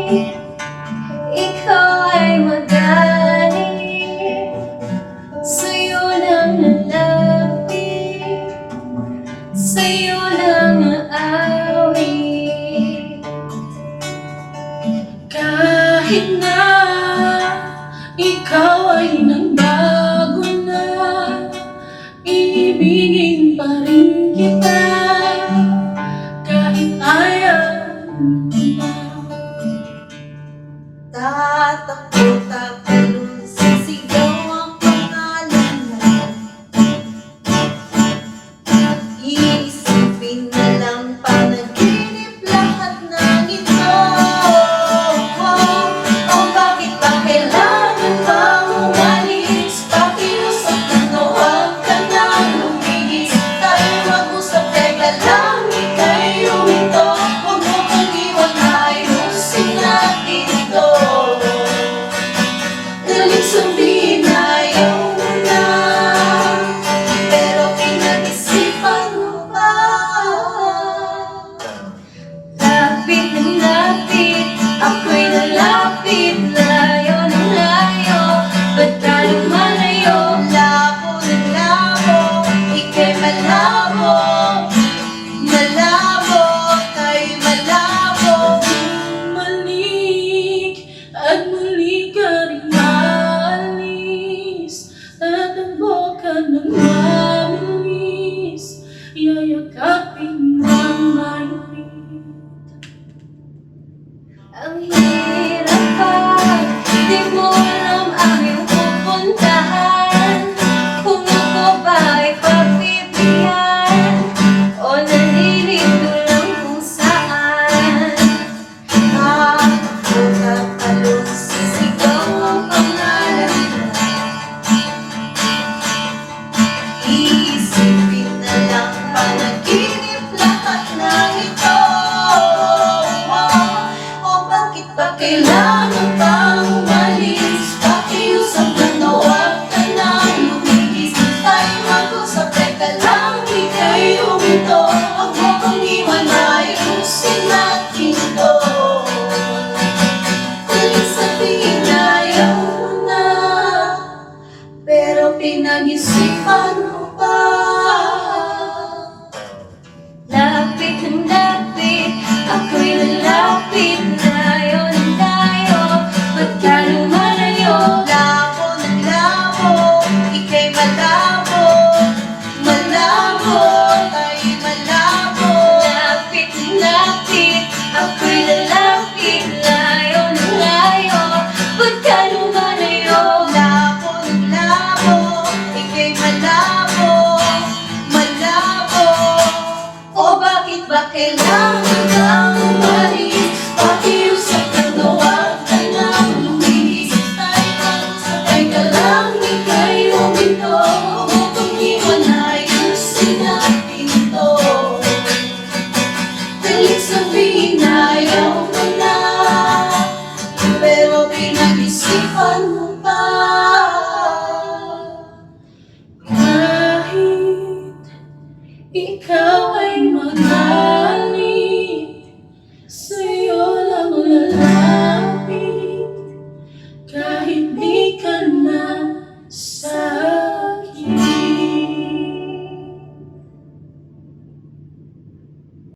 ikaw ay magaling. Sa'yo lang lalapit, sa'yo lang aawit. Kahit na ikaw ay nagbago na, iibigin pa rin kita kahit ayaw mo na. Tatakbo, tatalon, sisigaw ang pangalan mo. Iisipin na lang panaginip lahat ng ito. Oh, bakit ba kailangan bang umalis? Pakiusap na huwag ka nang lumihis. Tayo mag-usap, teka lang, ika'y huminto. Huwag mo kang iwan, ayusin natin ito. Daling sabihin ayaw mo na, pero pinag-isipan mo pa. Lapit ng lapit, ako'y nalapit, layo ng layo, ba't tayo malayo? Labo ng labo, ika'y malabo. Malabo, ka'y malabo. Bumalik at muli ka rin maalis, tatakbo ka ng mabilis, yayakapin ng mahigpit. Ang hirap pag di mo alam ang iyong pupuntahan, kung ako ba ay pagbibigyan o nalilito lang kung saan. Tatakbo, tatalon, sisigaw ang pangalan mo. Iisipin na lang panaginip lahat ng ito. Oh, bakit ba kailangan